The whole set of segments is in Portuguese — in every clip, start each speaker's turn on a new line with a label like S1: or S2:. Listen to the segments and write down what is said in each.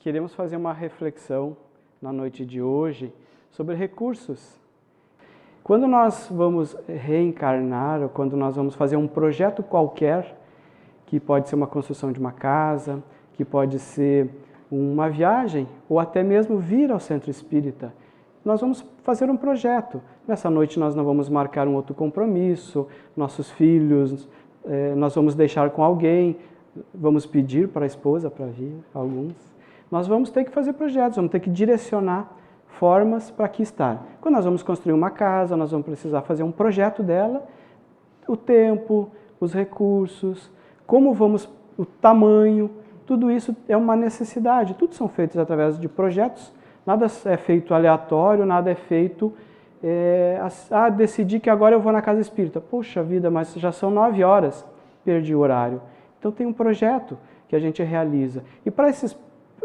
S1: queremos fazer uma reflexão na noite de hoje sobre recursos. Quando nós vamos reencarnar, ou quando nós vamos fazer um projeto qualquer, que pode ser uma construção de uma casa, que pode ser uma viagem, ou até mesmo vir ao centro espírita, nós vamos fazer um projeto. Nessa noite nós não vamos marcar um outro compromisso, nossos filhos, nós vamos deixar com alguém, vamos pedir para a esposa para vir, alguns. Nós vamos ter que fazer projetos, vamos ter que direcionar formas para aqui estar. Quando nós vamos construir uma casa, nós vamos precisar fazer um projeto dela, o tempo, os recursos, como vamos, o tamanho, tudo isso é uma necessidade. Tudo são feitos através de projetos, nada é feito aleatório, nada é feito, decidi que agora eu vou na casa espírita. Poxa vida, mas já são 9 horas, perdi o horário. Então tem um projeto que a gente realiza. E para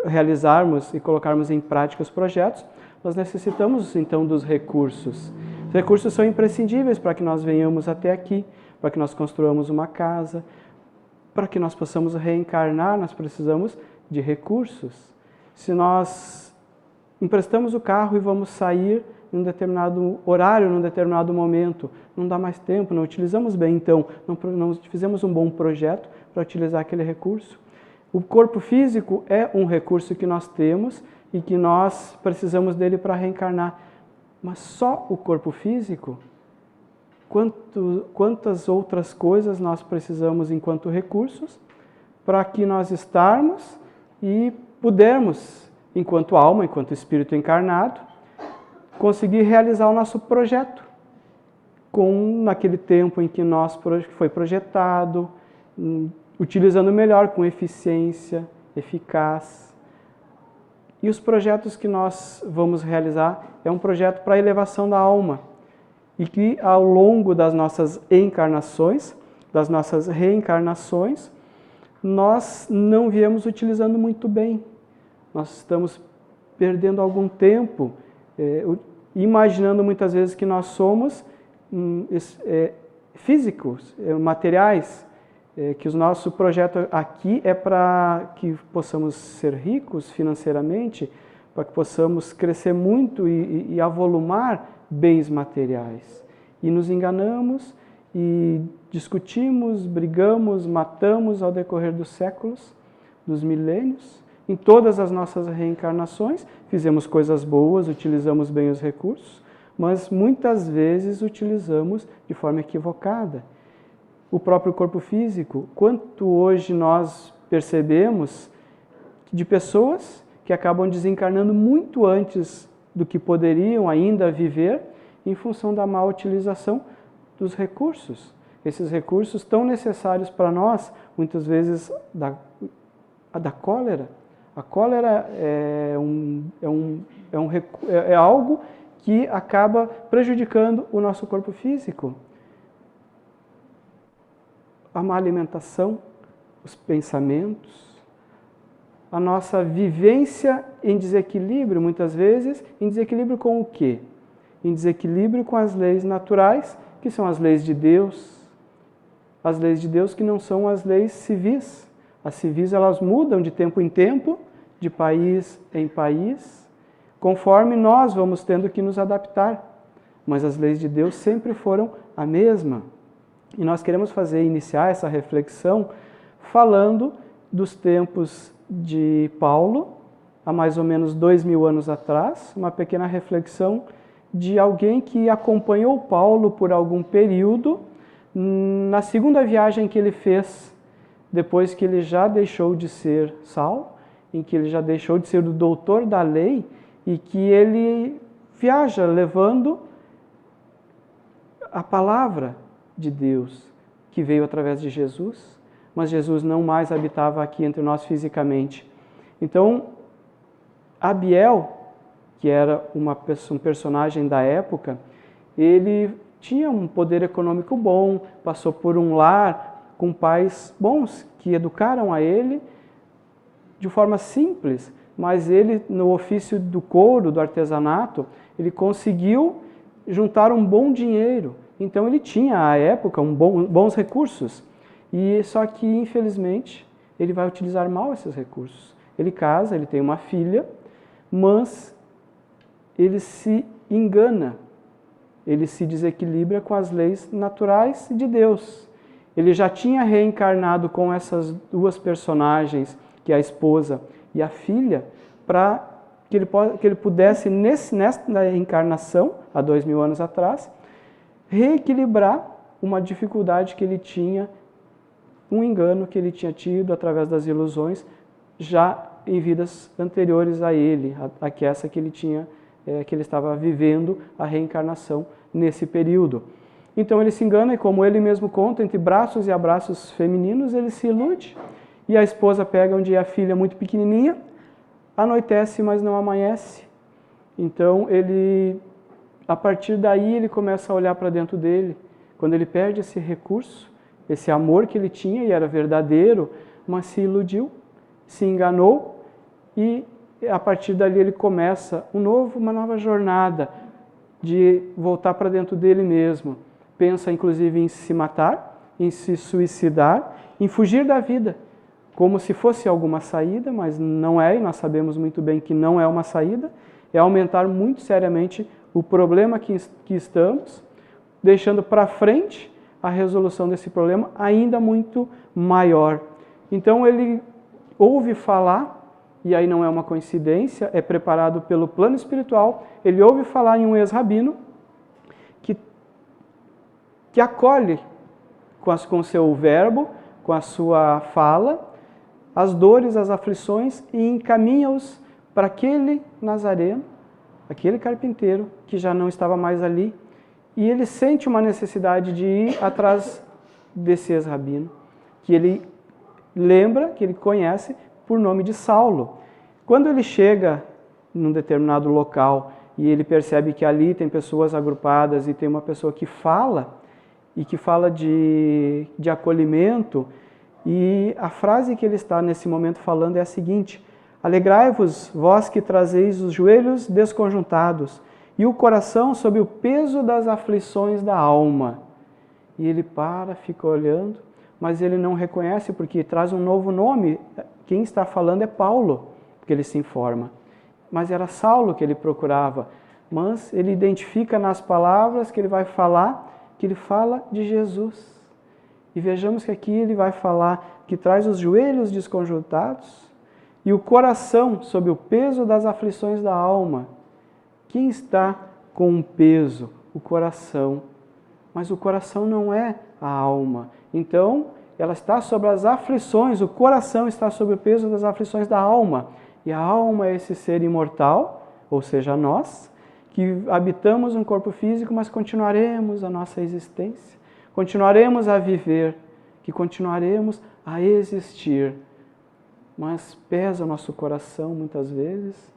S1: realizarmos e colocarmos em prática os projetos, nós necessitamos então dos recursos. Os recursos são imprescindíveis para que nós venhamos até aqui, para que nós construamos uma casa, para que nós possamos reencarnar, nós precisamos de recursos. Se nós emprestamos o carro e vamos sair em um determinado horário, num determinado momento, não dá mais tempo, não utilizamos bem, então não fizemos um bom projeto para utilizar aquele recurso. O corpo físico é um recurso que nós temos e que nós precisamos dele para reencarnar. Mas só o corpo físico? Quantas outras coisas nós precisamos enquanto recursos para que nós estarmos e pudermos, enquanto alma, enquanto espírito encarnado, conseguir realizar o nosso projeto naquele tempo em que foi projetado, utilizando melhor, com eficiência, eficaz. E os projetos que nós vamos realizar é um projeto para a elevação da alma. E que ao longo das nossas encarnações, das nossas reencarnações, nós não viemos utilizando muito bem. Nós estamos perdendo algum tempo, imaginando muitas vezes que nós somos físicos, materiais, que o nosso projeto aqui é para que possamos ser ricos financeiramente, para que possamos crescer muito e avolumar bens materiais. E nos enganamos e discutimos, brigamos, matamos ao decorrer dos séculos, dos milênios. Em todas as nossas reencarnações, fizemos coisas boas, utilizamos bem os recursos, mas muitas vezes utilizamos de forma equivocada. O próprio corpo físico, quanto hoje nós percebemos de pessoas que acabam desencarnando muito antes do que poderiam ainda viver em função da má utilização dos recursos. Esses recursos tão necessários para nós, muitas vezes da cólera. A cólera é algo que acaba prejudicando o nosso corpo físico. A má alimentação, os pensamentos, a nossa vivência em desequilíbrio, muitas vezes, em desequilíbrio com o quê? Em desequilíbrio com as leis naturais, que são as leis de Deus. As leis de Deus que não são as leis civis. As civis, elas mudam de tempo em tempo, de país em país, conforme nós vamos tendo que nos adaptar. Mas as leis de Deus sempre foram a mesma. E nós queremos iniciar essa reflexão falando dos tempos de Paulo, há mais ou menos 2000 anos atrás, uma pequena reflexão de alguém que acompanhou Paulo por algum período, na segunda viagem que ele fez, depois que ele já deixou de ser Saulo, em que ele já deixou de ser o doutor da lei, e que ele viaja levando a palavra de Deus, que veio através de Jesus, mas Jesus não mais habitava aqui entre nós fisicamente. Então, Abiel, que era um personagem da época, ele tinha um poder econômico bom, passou por um lar com pais bons, que educaram a ele de forma simples, mas ele, no ofício do couro, do artesanato, ele conseguiu juntar um bom dinheiro. Então ele tinha, à época, bons recursos. Só que, infelizmente, ele vai utilizar mal esses recursos. Ele casa, ele tem uma filha, mas ele se engana, ele se desequilibra com as leis naturais de Deus. Ele já tinha reencarnado com essas duas personagens, que é a esposa e a filha, para que ele pudesse, nessa reencarnação, há 2000 anos atrás, reequilibrar uma dificuldade que ele tinha, um engano que ele tinha tido através das ilusões, já em vidas anteriores a ele, a essa que ele tinha, que ele estava vivendo a reencarnação nesse período. Então ele se engana e, como ele mesmo conta, entre braços e abraços femininos, ele se ilude. E a esposa pega um dia a filha muito pequenininha, anoitece, mas não amanhece. Então ele, a partir daí, ele começa a olhar para dentro dele. Quando ele perde esse recurso, esse amor que ele tinha e era verdadeiro, mas se iludiu, se enganou, e a partir dali ele começa uma nova jornada de voltar para dentro dele mesmo. Pensa inclusive em se matar, em se suicidar, em fugir da vida, como se fosse alguma saída, mas não é, e nós sabemos muito bem que não é uma saída, é aumentar muito seriamente o problema que estamos, deixando para frente a resolução desse problema ainda muito maior. Então ele ouve falar, e aí não é uma coincidência, é preparado pelo plano espiritual, ele ouve falar em um ex-rabino que acolhe com seu verbo, com a sua fala, as dores, as aflições, e encaminha-os para aquele nazareno, aquele carpinteiro que já não estava mais ali, e ele sente uma necessidade de ir atrás desse ex-rabino, que ele lembra, que ele conhece por nome de Saulo. Quando ele chega num determinado local e ele percebe que ali tem pessoas agrupadas e tem uma pessoa que fala, e que fala de acolhimento, e a frase que ele está nesse momento falando é a seguinte: alegrai-vos, vós que trazeis os joelhos desconjuntados e o coração sob o peso das aflições da alma. E ele para, fica olhando, mas ele não reconhece porque traz um novo nome. Quem está falando é Paulo, porque ele se informa. Mas era Saulo que ele procurava. Mas ele identifica nas palavras que ele vai falar, que ele fala de Jesus. E vejamos que aqui ele vai falar que traz os joelhos desconjuntados e o coração sob o peso das aflições da alma. Quem está com um peso? O coração. Mas o coração não é a alma. Então, ela está sobre as aflições, o coração está sob o peso das aflições da alma. E a alma é esse ser imortal, ou seja, nós, que habitamos um corpo físico, mas continuaremos a nossa existência, continuaremos a viver, que continuaremos a existir. Mas pesa o nosso coração muitas vezes,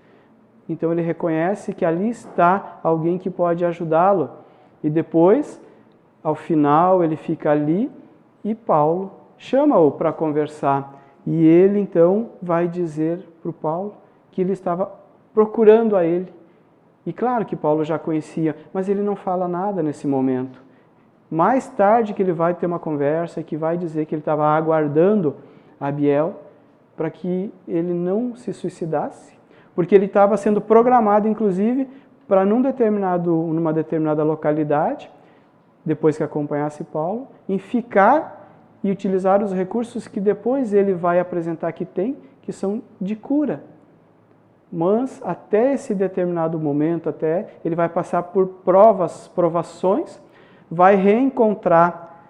S1: então ele reconhece que ali está alguém que pode ajudá-lo. E depois, ao final, ele fica ali e Paulo chama-o para conversar. E ele então vai dizer para o Paulo que ele estava procurando a ele. E claro que Paulo já conhecia, mas ele não fala nada nesse momento. Mais tarde que ele vai ter uma conversa, que vai dizer que ele estava aguardando Abiel para que ele não se suicidasse, porque ele estava sendo programado, inclusive, para numa determinada localidade, depois que acompanhasse Paulo, em ficar e utilizar os recursos que depois ele vai apresentar que tem, que são de cura. Mas até esse determinado momento, ele vai passar por provações, vai reencontrar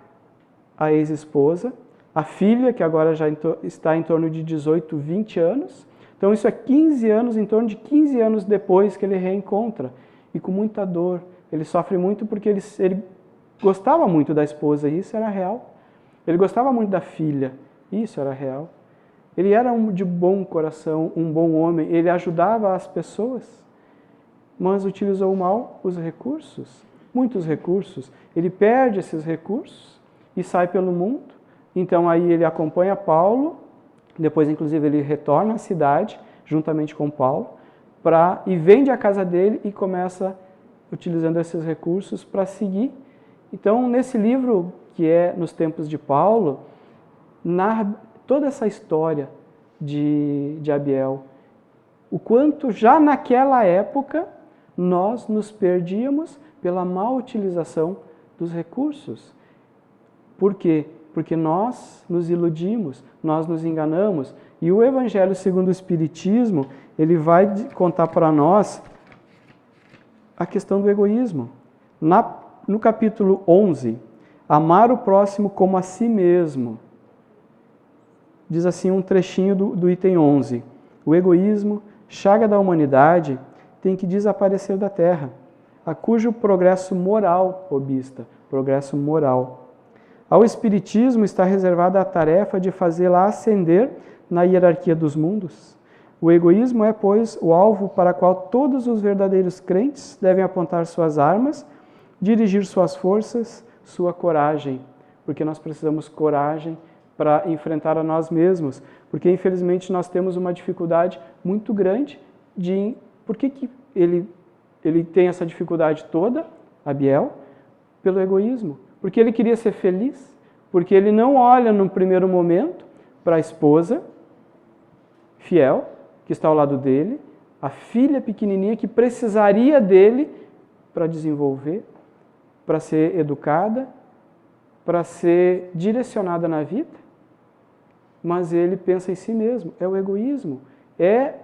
S1: a ex-esposa, a filha, que agora já está em torno de 18, 20 anos. Então isso é 15 anos, em torno de 15 anos depois que ele reencontra. E com muita dor. Ele sofre muito porque ele gostava muito da esposa, e isso era real. Ele gostava muito da filha, isso era real. Ele era de bom coração, um bom homem, ele ajudava as pessoas, mas utilizou mal os recursos, muitos recursos. Ele perde esses recursos e sai pelo mundo. Então aí ele acompanha Paulo, depois inclusive ele retorna à cidade, juntamente com Paulo, e vende a casa dele e começa utilizando esses recursos para seguir. Então nesse livro, que é Nos Tempos de Paulo, narra toda essa história de Abiel. O quanto já naquela época nós nos perdíamos pela má utilização dos recursos. Por quê? Porque nós nos iludimos, nós nos enganamos. E o Evangelho segundo o Espiritismo, ele vai contar para nós a questão do egoísmo. No capítulo 11, amar o próximo como a si mesmo. Diz assim um trechinho do item 11. O egoísmo, chaga da humanidade, tem que desaparecer da terra, a cujo progresso moral obsta, progresso moral. Ao Espiritismo está reservada a tarefa de fazê-la ascender na hierarquia dos mundos. O egoísmo é, pois, o alvo para o qual todos os verdadeiros crentes devem apontar suas armas, dirigir suas forças, sua coragem, porque nós precisamos coragem para enfrentar a nós mesmos, porque infelizmente nós temos uma dificuldade muito grande de... Por que ele tem essa dificuldade toda, Abiel? Pelo egoísmo. Porque ele queria ser feliz, porque ele não olha no primeiro momento para a esposa fiel, que está ao lado dele, a filha pequenininha que precisaria dele para desenvolver, para ser educada, para ser direcionada na vida, mas ele pensa em si mesmo. É o egoísmo. É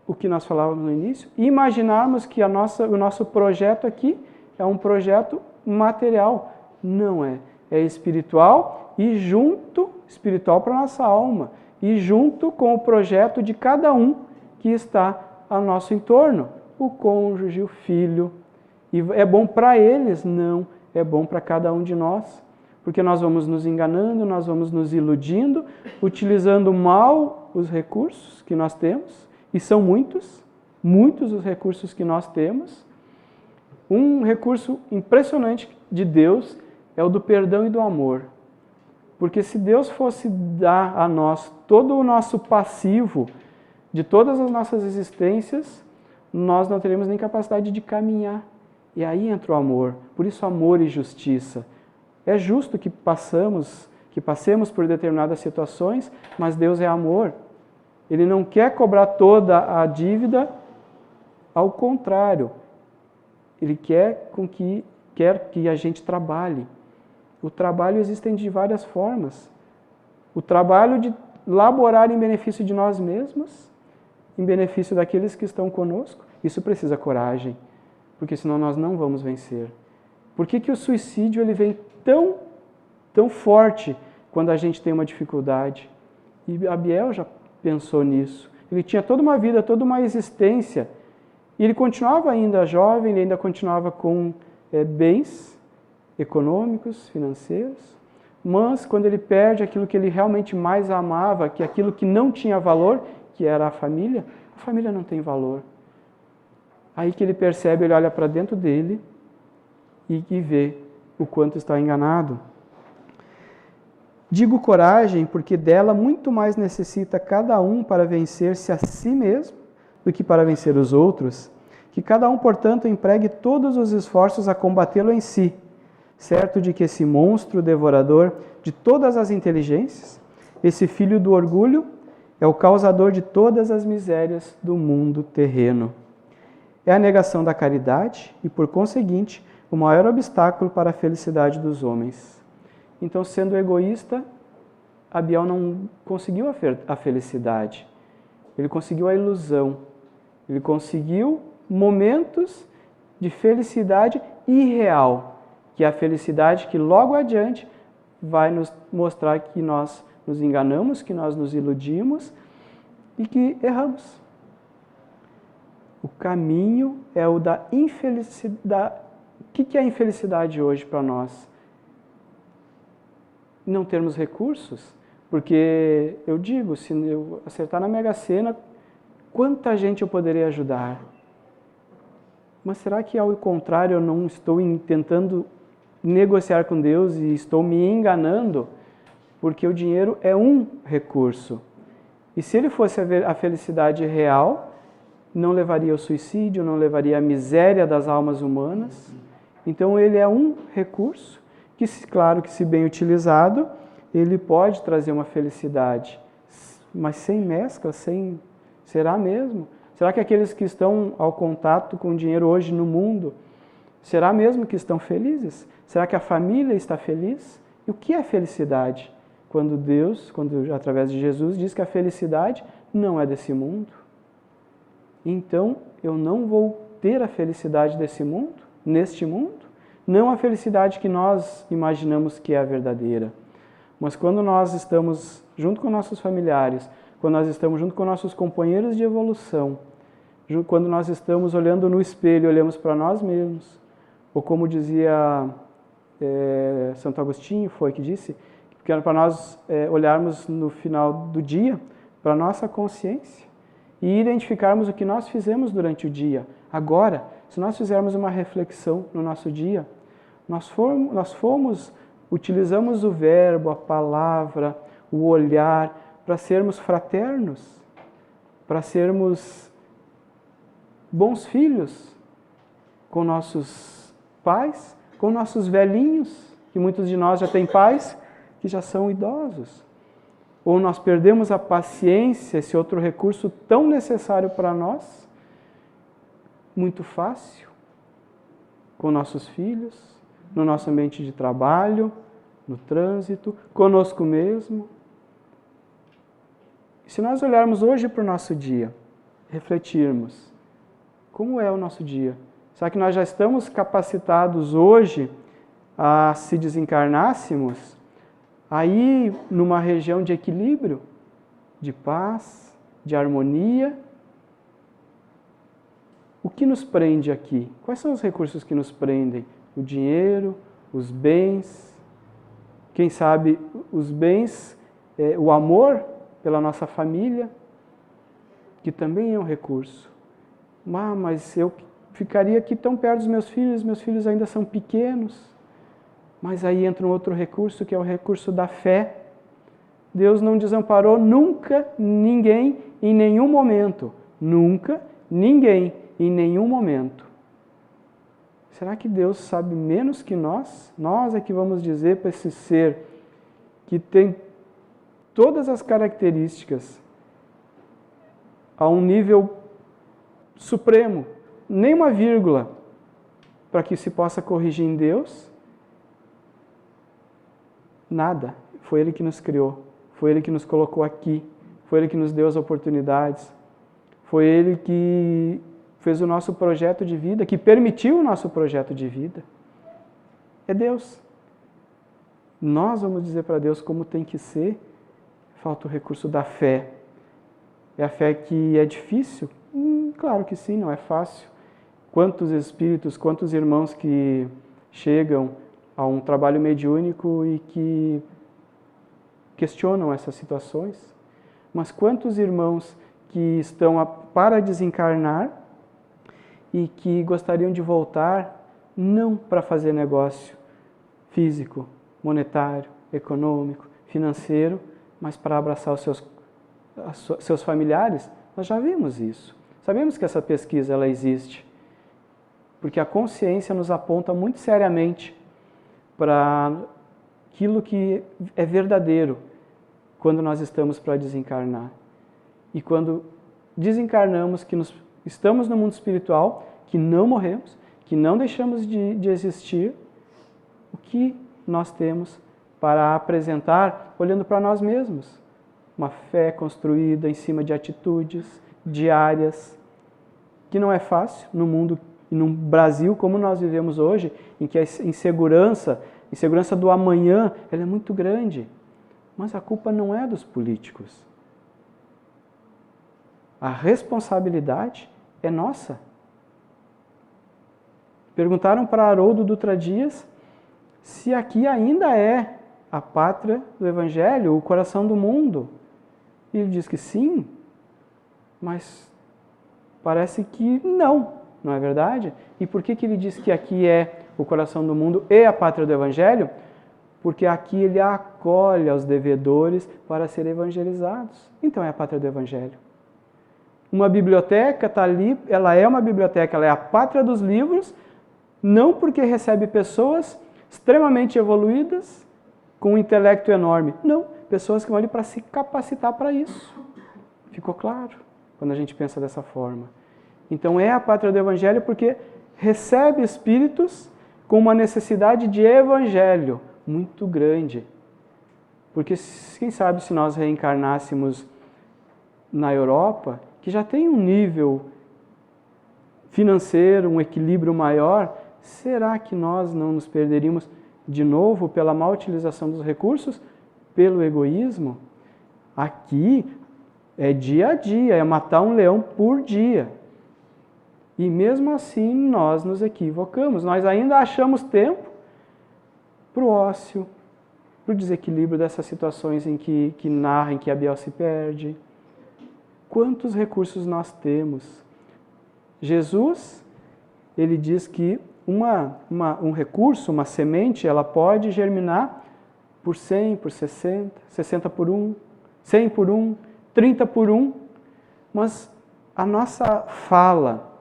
S1: o que nós falávamos no início. Imaginarmos que o nosso projeto aqui é um projeto material. Não é. É espiritual e junto, espiritual para a nossa alma, e junto com o projeto de cada um que está ao nosso entorno. O cônjuge, o filho. E é bom para eles? Não. É bom para cada um de nós. Porque nós vamos nos enganando, nós vamos nos iludindo, utilizando mal os recursos que nós temos, e são muitos os recursos que nós temos. Um recurso impressionante de Deus é o do perdão e do amor. Porque se Deus fosse dar a nós todo o nosso passivo de todas as nossas existências, nós não teríamos nem capacidade de caminhar. E aí entra o amor. Por isso, amor e justiça. É justo que passemos por determinadas situações, mas Deus é amor. Ele não quer cobrar toda a dívida, ao contrário. Ele quer que a gente trabalhe. O trabalho existe de várias formas. O trabalho de laborar em benefício de nós mesmos, em benefício daqueles que estão conosco, isso precisa coragem, porque senão nós não vamos vencer. Por que o suicídio ele vem tão forte quando a gente tem uma dificuldade? E Abiel já pensou nisso. Ele tinha toda uma vida, toda uma existência, e ele continuava ainda jovem, ele ainda continuava com bens econômicos, financeiros, mas quando ele perde aquilo que ele realmente mais amava, que aquilo que não tinha valor, que era a família não tem valor. Aí que ele percebe, ele olha para dentro dele e vê o quanto está enganado. Digo coragem porque dela muito mais necessita cada um para vencer-se a si mesmo do que para vencer os outros, que cada um, portanto, empregue todos os esforços a combatê-lo em si, certo de que esse monstro devorador de todas as inteligências, esse filho do orgulho, é o causador de todas as misérias do mundo terreno. É a negação da caridade e, por conseguinte, o maior obstáculo para a felicidade dos homens. Então, sendo egoísta, Abiel não conseguiu a felicidade. Ele conseguiu a ilusão. Ele conseguiu momentos de felicidade irreal, que é a felicidade que logo adiante vai nos mostrar que nós nos enganamos, que nós nos iludimos e que erramos. O caminho é o da infelicidade. O que é a infelicidade hoje para nós? Não termos recursos, porque eu digo, se eu acertar na Mega Sena, quanta gente eu poderia ajudar? Mas será que ao contrário eu não estou tentando negociar com Deus e estou me enganando? Porque o dinheiro é um recurso. E se ele fosse a felicidade real, não levaria ao suicídio, não levaria à miséria das almas humanas. Então ele é um recurso que, claro que se bem utilizado, ele pode trazer uma felicidade mas sem mescla, sem... Será mesmo? Será que aqueles que estão ao contato com o dinheiro hoje no mundo, será mesmo que estão felizes? Será que a família está feliz? E o que é felicidade? Quando Deus, através de Jesus, diz que a felicidade não é desse mundo. Então, eu não vou ter a felicidade desse mundo, neste mundo, não a felicidade que nós imaginamos que é a verdadeira. Mas quando nós estamos junto com nossos familiares, quando nós estamos junto com nossos companheiros de evolução, quando nós estamos olhando no espelho, olhamos para nós mesmos, ou como dizia Santo Agostinho, foi que disse, que era para nós olharmos no final do dia para a nossa consciência e identificarmos o que nós fizemos durante o dia. Agora, se nós fizermos uma reflexão no nosso dia, utilizamos o verbo, a palavra, o olhar, para sermos fraternos, para sermos bons filhos com nossos pais, com nossos velhinhos, que muitos de nós já têm pais que já são idosos. Ou nós perdemos a paciência, esse outro recurso tão necessário para nós, muito fácil, com nossos filhos, no nosso ambiente de trabalho, no trânsito, conosco mesmo. E se nós olharmos hoje para o nosso dia, refletirmos, como é o nosso dia? Será que nós já estamos capacitados hoje a, se desencarnássemos, a ir numa região de equilíbrio, de paz, de harmonia? O que nos prende aqui? Quais são os recursos que nos prendem? O dinheiro, os bens, quem sabe os bens, o amor pela nossa família, que também é um recurso. Mas eu ficaria aqui tão perto dos meus filhos ainda são pequenos. Mas aí entra um outro recurso, que é o recurso da fé. Deus não desamparou nunca ninguém em nenhum momento. Nunca ninguém em nenhum momento. Será que Deus sabe menos que nós? Nós é que vamos dizer para esse ser que tem todas as características a um nível supremo, nem uma vírgula, para que se possa corrigir em Deus? Nada. Foi Ele que nos criou, foi Ele que nos colocou aqui, foi Ele que nos deu as oportunidades, foi Ele que fez o nosso projeto de vida, que permitiu o nosso projeto de vida. É Deus. Nós vamos dizer para Deus como tem que ser. Falta o recurso da fé. É a fé que é difícil? Claro que sim, não é fácil. Quantos espíritos, quantos irmãos que chegam a um trabalho mediúnico e que questionam essas situações? Mas quantos irmãos que estão para desencarnar e que gostariam de voltar, não para fazer negócio físico, monetário, econômico, financeiro, mas para abraçar os seus familiares? Nós já vimos isso. Sabemos que essa pesquisa ela existe, porque a consciência nos aponta muito seriamente para aquilo que é verdadeiro quando nós estamos para desencarnar. E quando desencarnamos, que estamos no mundo espiritual, que não morremos, que não deixamos de existir, o que nós temos para apresentar olhando para nós mesmos? Uma fé construída em cima de atitudes diárias, que não é fácil no mundo e no Brasil como nós vivemos hoje, em que a insegurança do amanhã, ela é muito grande. Mas a culpa não é dos políticos. A responsabilidade é nossa. Perguntaram para Haroldo Dutra Dias se aqui ainda é a pátria do Evangelho, o coração do mundo. E ele diz que sim, mas parece que não é verdade? E por que ele diz que aqui é o coração do mundo e a pátria do Evangelho? Porque aqui ele acolhe aos devedores para serem evangelizados. Então é a pátria do Evangelho. Uma biblioteca está ali, ela é uma biblioteca, ela é a pátria dos livros, não porque recebe pessoas extremamente evoluídas, com um intelecto enorme. Não, pessoas que vão ali para se capacitar para isso. Ficou claro quando a gente pensa dessa forma. Então é a pátria do Evangelho porque recebe espíritos com uma necessidade de Evangelho muito grande. Porque quem sabe se nós reencarnássemos na Europa, que já tem um nível financeiro, um equilíbrio maior, será que nós não nos perderíamos de novo pela má utilização dos recursos, pelo egoísmo? Aqui é dia a dia, é matar um leão por dia. E mesmo assim nós nos equivocamos, nós ainda achamos tempo para o ócio, para o desequilíbrio dessas situações em que narra, em que a Biel se perde. Quantos recursos nós temos? Jesus, ele diz que um recurso, uma semente, ela pode germinar por 100, por 60, 60 por 1, 100 por 1, 30 por 1, mas a nossa fala,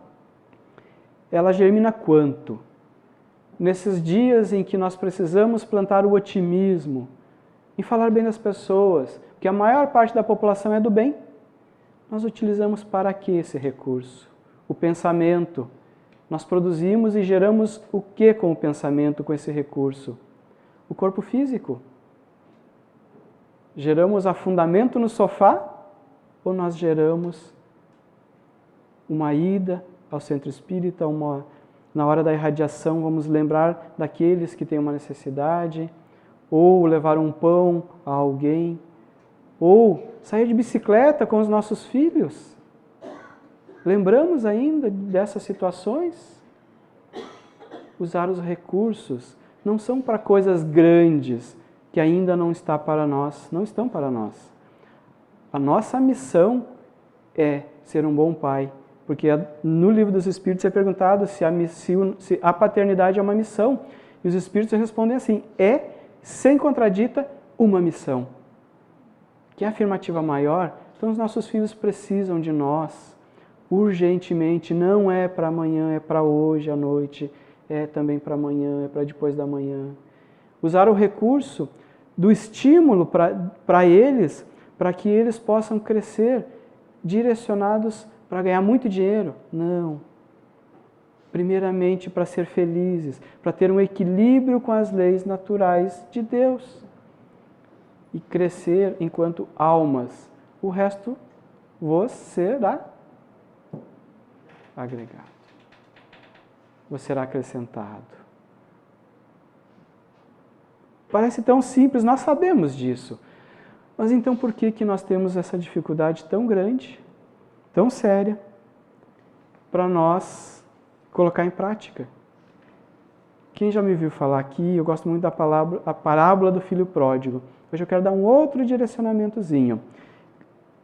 S1: ela germina quanto? Nesses dias em que nós precisamos plantar o otimismo, em falar bem das pessoas, porque a maior parte da população é do bem, nós utilizamos para que esse recurso? O pensamento. Nós produzimos e geramos o que com o pensamento, com esse recurso? O corpo físico. Geramos afundamento no sofá ou nós geramos uma ida ao centro espírita, na hora da irradiação vamos lembrar daqueles que têm uma necessidade, ou levar um pão a alguém, ou sair de bicicleta com os nossos filhos. Lembramos ainda dessas situações? Usar os recursos não são para coisas grandes que ainda não estão para nós. A nossa missão é ser um bom pai, porque no Livro dos Espíritos é perguntado se a paternidade é uma missão. E os Espíritos respondem assim, é, sem contradita, uma missão. Que afirmativa maior? Então os nossos filhos precisam de nós, urgentemente, não é para amanhã, é para hoje à noite, é também para amanhã, é para depois da manhã. Usar o recurso do estímulo para eles, para que eles possam crescer direcionados para ganhar muito dinheiro? Não. Primeiramente para ser felizes, para ter um equilíbrio com as leis naturais de Deus. E crescer enquanto almas. O resto vos será agregado. Vos será acrescentado. Parece tão simples, nós sabemos disso. Mas então por que nós temos essa dificuldade tão grande, tão séria, para nós colocar em prática? Quem já me viu falar aqui, eu gosto muito da parábola do filho pródigo. Hoje eu quero dar um outro direcionamentozinho.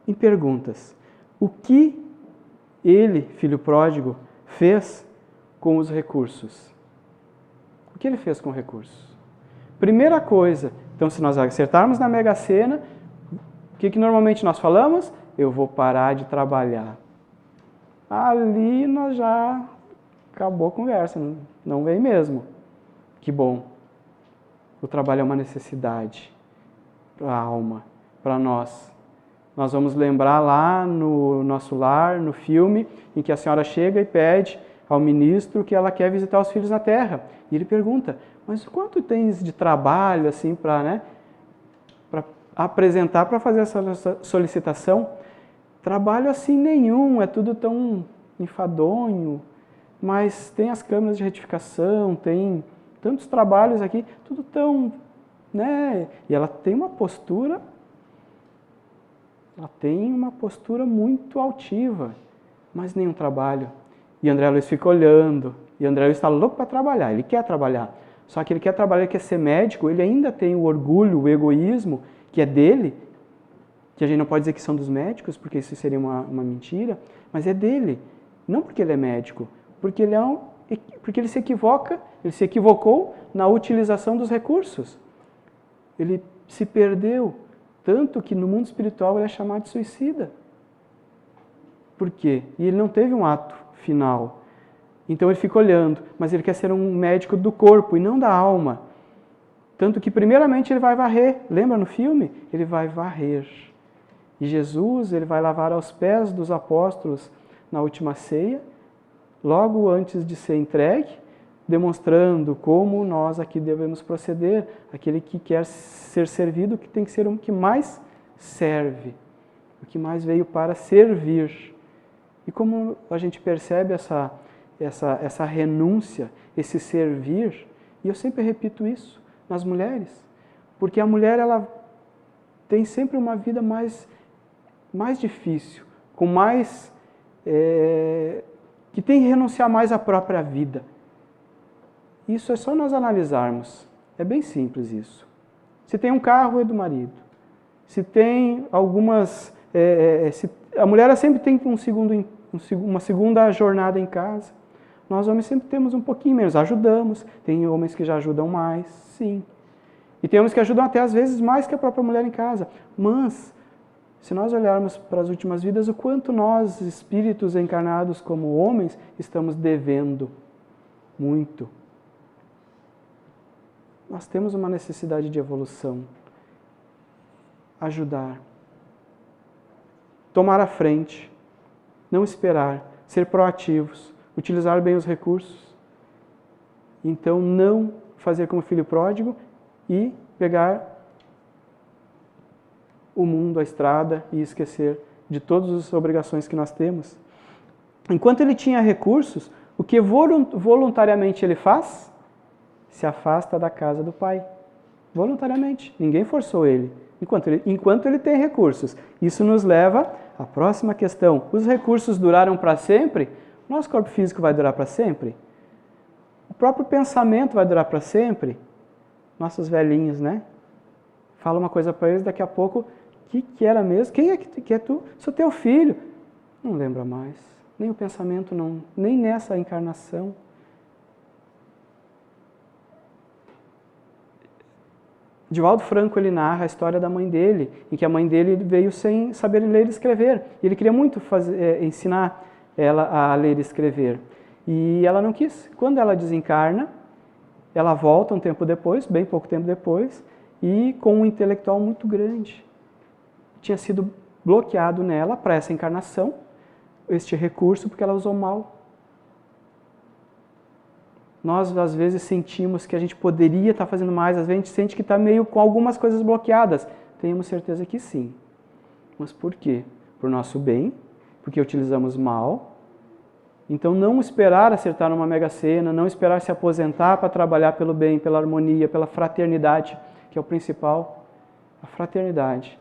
S1: Em perguntas. O que ele, filho pródigo, fez com os recursos? O que ele fez com recursos? Primeira coisa, então se nós acertarmos na Mega Sena, o que normalmente nós falamos? Eu vou parar de trabalhar. Ali nós já acabou a conversa, não vem mesmo. Que bom. O trabalho é uma necessidade para a alma, para nós. Nós vamos lembrar lá no nosso lar, no filme, em que a senhora chega e pede ao ministro que ela quer visitar os filhos na terra. E ele pergunta, mas quanto tens de trabalho assim para apresentar, para fazer essa solicitação? Trabalho assim nenhum, é tudo tão enfadonho, mas tem as câmeras de retificação, tem tantos trabalhos aqui, tudo tão, né? E ela tem uma postura muito altiva, mas nenhum trabalho. E André Luiz fica olhando, e André Luiz está louco para trabalhar, ele quer trabalhar. Só que ele quer trabalhar, ele quer ser médico, ele ainda tem o orgulho, o egoísmo, que é dele, que a gente não pode dizer que são dos médicos, porque isso seria uma mentira, mas é dele. Não porque ele é médico, porque ele se equivoca, ele se equivocou na utilização dos recursos. Ele se perdeu, tanto que no mundo espiritual ele é chamado de suicida. Por quê? E ele não teve um ato final. Então ele fica olhando, mas ele quer ser um médico do corpo e não da alma. Tanto que primeiramente ele vai varrer. Lembra no filme? Ele vai varrer. E Jesus, ele vai lavar aos pés dos apóstolos na última ceia, logo antes de ser entregue, demonstrando como nós aqui devemos proceder. Aquele que quer ser servido, que tem que ser o que mais serve, o que mais veio para servir. E como a gente percebe essa renúncia, esse servir, e eu sempre repito isso nas mulheres, porque a mulher ela tem sempre uma vida mais difícil, com mais que tem que renunciar mais à própria vida. Isso é só nós analisarmos. É bem simples isso. Se tem um carro, é do marido. Se tem algumas... a mulher sempre tem uma segunda jornada em casa. Nós homens sempre temos um pouquinho menos. Ajudamos. Tem homens que já ajudam mais, sim. E tem homens que ajudam até às vezes mais que a própria mulher em casa. Mas, se nós olharmos para as últimas vidas, o quanto nós, espíritos encarnados como homens, estamos devendo muito. Nós temos uma necessidade de evolução. Ajudar. Tomar a frente. Não esperar. Ser proativos. Utilizar bem os recursos. Então, não fazer como filho pródigo e pegar o mundo, a estrada e esquecer de todas as obrigações que nós temos. Enquanto ele tinha recursos, o que voluntariamente ele faz? Se afasta da casa do pai. Voluntariamente. Ninguém forçou ele. Enquanto ele tem recursos. Isso nos leva à próxima questão. Os recursos duraram para sempre? Nosso corpo físico vai durar para sempre? O próprio pensamento vai durar para sempre? Nossos velhinhos, né? Fala uma coisa para eles, daqui a pouco, o que era mesmo? Quem é que é tu? Sou teu filho. Não lembra mais. Nem o pensamento, não, nem nessa encarnação. Divaldo Franco, ele narra a história da mãe dele, em que a mãe dele veio sem saber ler e escrever. E ele queria muito ensinar ela a ler e escrever. E ela não quis. Quando ela desencarna, ela volta um tempo depois, bem pouco tempo depois, e com um intelectual muito grande. Tinha sido bloqueado nela para essa encarnação, este recurso, porque ela usou mal. Nós, às vezes, sentimos que a gente poderia estar fazendo mais, às vezes a gente sente que está meio com algumas coisas bloqueadas. Tenhamos certeza que sim. Mas por quê? Por nosso bem, porque utilizamos mal. Então, não esperar acertar numa mega-sena, não esperar se aposentar para trabalhar pelo bem, pela harmonia, pela fraternidade, que é o principal, a fraternidade.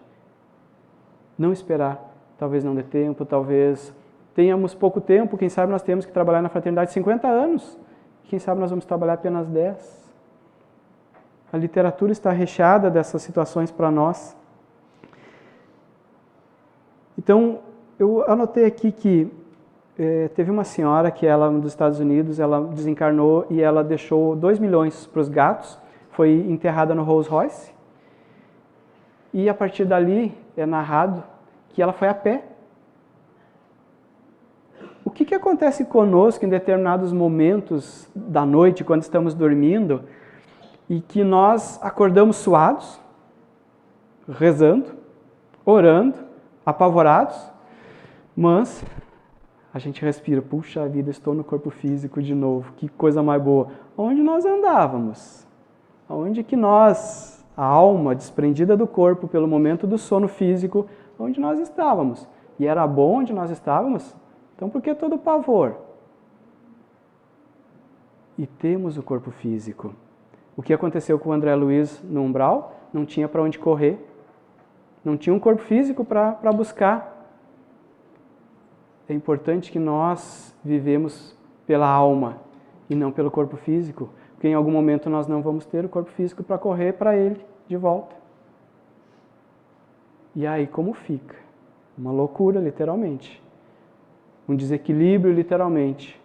S1: Não esperar, talvez não dê tempo, talvez tenhamos pouco tempo, quem sabe nós temos que trabalhar na fraternidade 50 anos, quem sabe nós vamos trabalhar apenas 10. A literatura está recheada dessas situações para nós. Então, eu anotei aqui que teve uma senhora que ela, dos Estados Unidos, ela desencarnou e ela deixou 2 milhões para os gatos, foi enterrada no Rolls Royce, e a partir dali é narrado que ela foi a pé. O que acontece conosco em determinados momentos da noite, quando estamos dormindo, e que nós acordamos suados, rezando, orando, apavorados, mas a gente respira, puxa vida, estou no corpo físico de novo, que coisa mais boa. Onde nós andávamos? Onde que nós, a alma desprendida do corpo pelo momento do sono físico, onde nós estávamos? E era bom onde nós estávamos? Então por que todo o pavor? E temos o corpo físico. O que aconteceu com o André Luiz no umbral? Não tinha para onde correr. Não tinha um corpo físico para buscar. É importante que nós vivemos pela alma e não pelo corpo físico, porque em algum momento nós não vamos ter o corpo físico para correr para ele de volta. E aí como fica? Uma loucura, literalmente. Um desequilíbrio, literalmente.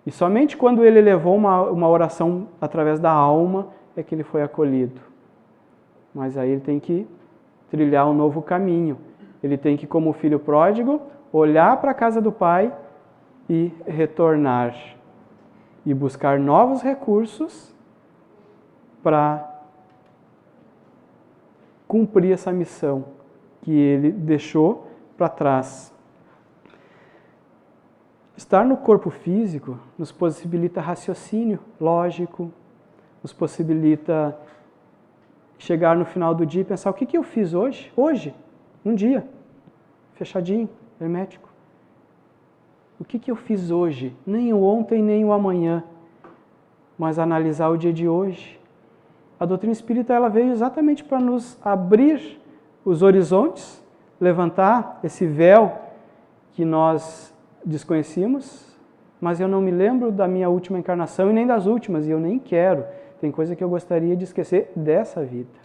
S1: E somente quando ele levou uma oração através da alma é que ele foi acolhido. Mas aí ele tem que trilhar um novo caminho. Ele tem que, como filho pródigo, olhar para a casa do pai e retornar. E buscar novos recursos para cumprir essa missão que ele deixou para trás. Estar no corpo físico nos possibilita raciocínio lógico, nos possibilita chegar no final do dia e pensar: o que eu fiz hoje? Hoje, um dia, fechadinho, hermético. O que eu fiz hoje? Nem o ontem, nem o amanhã, mas analisar o dia de hoje. A doutrina espírita ela veio exatamente para nos abrir os horizontes, levantar esse véu que nós desconhecíamos, mas eu não me lembro da minha última encarnação e nem das últimas, e eu nem quero. Tem coisa que eu gostaria de esquecer dessa vida.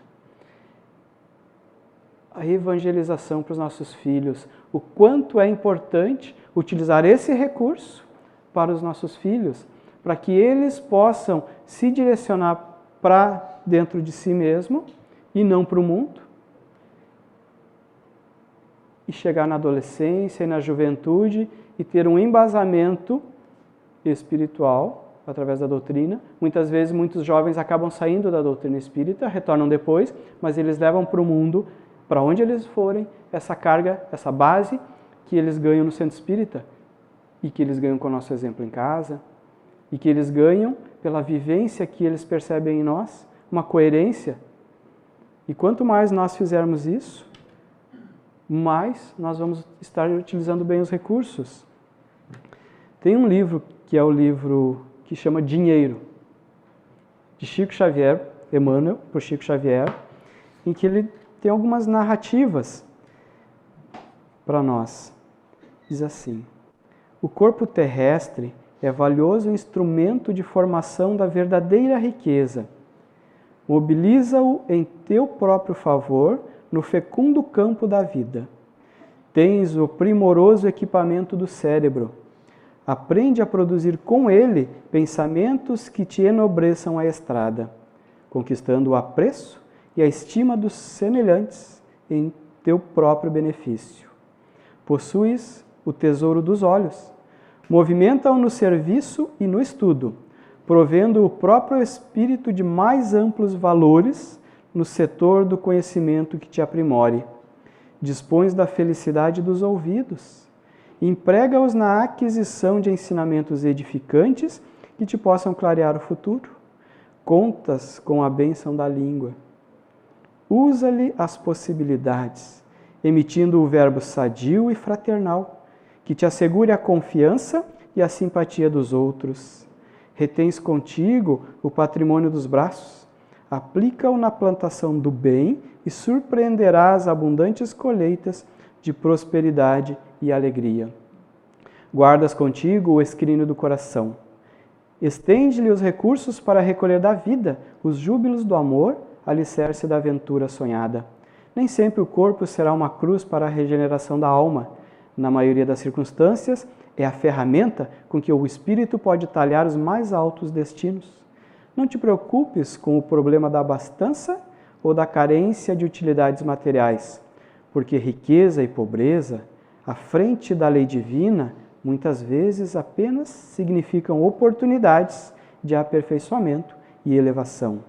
S1: A evangelização para os nossos filhos, o quanto é importante utilizar esse recurso para os nossos filhos, para que eles possam se direcionar para dentro de si mesmo e não para o mundo, e chegar na adolescência e na juventude e ter um embasamento espiritual através da doutrina. Muitas vezes, muitos jovens acabam saindo da doutrina espírita, retornam depois, mas eles levam para o mundo, para onde eles forem, essa carga, essa base que eles ganham no centro espírita e que eles ganham com o nosso exemplo em casa e que eles ganham pela vivência que eles percebem em nós, uma coerência. E quanto mais nós fizermos isso, mais nós vamos estar utilizando bem os recursos. Tem um livro que é o livro que chama Dinheiro, de Chico Xavier, Emmanuel, por Chico Xavier, em que ele tem algumas narrativas para nós. Diz assim: o corpo terrestre é valioso instrumento de formação da verdadeira riqueza. Mobiliza-o em teu próprio favor no fecundo campo da vida. Tens o primoroso equipamento do cérebro. Aprende a produzir com ele pensamentos que te enobreçam a estrada, conquistando o apreço e a estima dos semelhantes em teu próprio benefício. Possuis o tesouro dos olhos. Movimenta-o no serviço e no estudo, provendo o próprio espírito de mais amplos valores no setor do conhecimento que te aprimore. Dispões da felicidade dos ouvidos. Emprega-os na aquisição de ensinamentos edificantes que te possam clarear o futuro. Contas com a bênção da língua. Usa-lhe as possibilidades, emitindo o verbo sadio e fraternal, que te assegure a confiança e a simpatia dos outros. Retens contigo o patrimônio dos braços. Aplica-o na plantação do bem e surpreenderás abundantes colheitas de prosperidade e alegria. Guardas contigo o escrínio do coração. Estende-lhe os recursos para recolher da vida os júbilos do amor, alicerce da aventura sonhada. Nem sempre o corpo será uma cruz para a regeneração da alma. Na maioria das circunstâncias, é a ferramenta com que o espírito pode talhar os mais altos destinos. Não te preocupes com o problema da abastança ou da carência de utilidades materiais, porque riqueza e pobreza, à frente da lei divina, muitas vezes apenas significam oportunidades de aperfeiçoamento e elevação.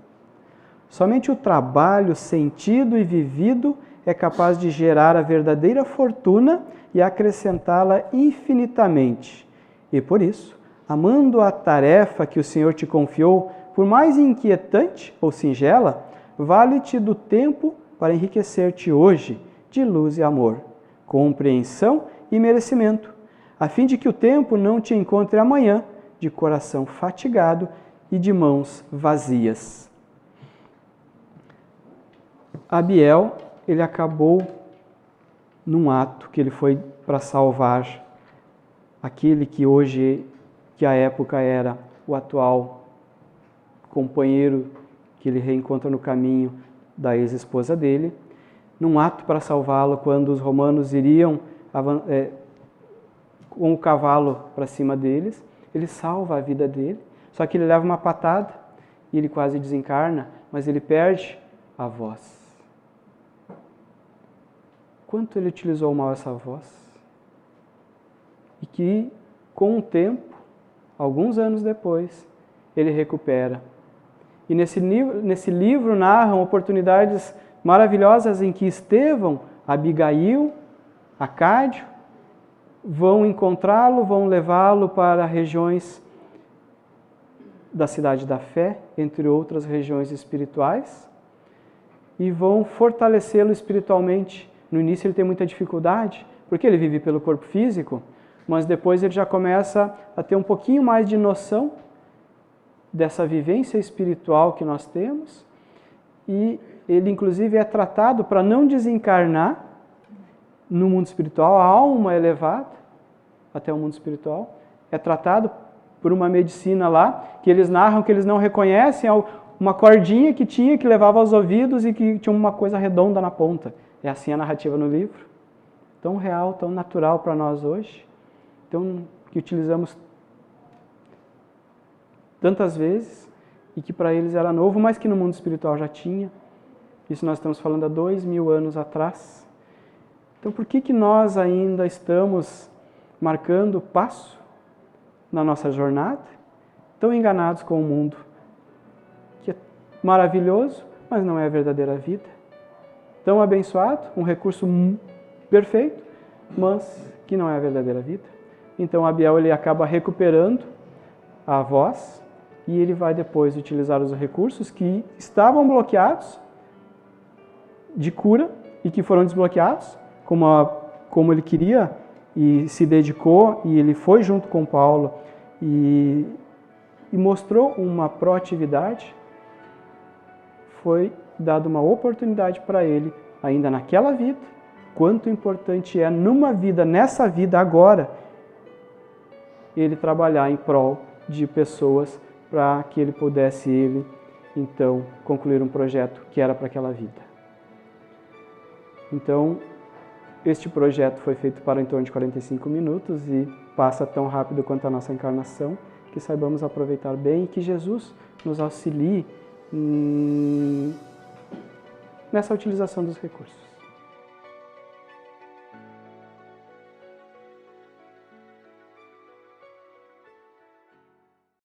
S1: Somente o trabalho sentido e vivido é capaz de gerar a verdadeira fortuna e acrescentá-la infinitamente. E por isso, amando a tarefa que o Senhor te confiou, por mais inquietante ou singela, vale-te do tempo para enriquecer-te hoje de luz e amor, compreensão e merecimento, a fim de que o tempo não te encontre amanhã de coração fatigado e de mãos vazias. Abiel, ele acabou num ato que ele foi para salvar aquele que hoje, que à época era o atual companheiro que ele reencontra no caminho da ex-esposa dele, num ato para salvá-lo quando os romanos iriam com o cavalo para cima deles, ele salva a vida dele, só que ele leva uma patada e ele quase desencarna, mas ele perde a voz. Quanto ele utilizou mal essa voz? E que, com o tempo, alguns anos depois, ele recupera. E nesse livro narram oportunidades maravilhosas em que Estevão, Abigail, Acádio vão encontrá-lo, vão levá-lo para regiões da Cidade da Fé, entre outras regiões espirituais, e vão fortalecê-lo espiritualmente. No início ele tem muita dificuldade, porque ele vive pelo corpo físico, mas depois ele já começa a ter um pouquinho mais de noção dessa vivência espiritual que nós temos, e ele inclusive é tratado para não desencarnar no mundo espiritual. A alma elevada até o mundo espiritual é tratado por uma medicina lá, que eles narram que eles não reconhecem uma cordinha que tinha, que levava aos ouvidos e que tinha uma coisa redonda na ponta. É assim a narrativa no livro. Tão real, tão natural para nós hoje. Então, que utilizamos tantas vezes e que para eles era novo, mas que no mundo espiritual já tinha. Isso nós estamos falando há 2000 anos atrás. Então, por que nós ainda estamos marcando passo na nossa jornada, tão enganados com o mundo, que é maravilhoso, mas não é a verdadeira vida? Tão abençoado, um recurso perfeito, mas que não é a verdadeira vida. Então, Abiel ele acaba recuperando a voz e ele vai depois utilizar os recursos que estavam bloqueados de cura e que foram desbloqueados, como ele queria, e se dedicou, e ele foi junto com Paulo e mostrou uma proatividade. Foi dada uma oportunidade para ele, ainda naquela vida, quanto importante é numa vida, nessa vida agora, ele trabalhar em prol de pessoas para que ele pudesse, então, concluir um projeto que era para aquela vida. Então, este projeto foi feito para em torno de 45 minutos e passa tão rápido quanto a nossa encarnação, que saibamos aproveitar bem e que Jesus nos auxilie nessa utilização dos recursos.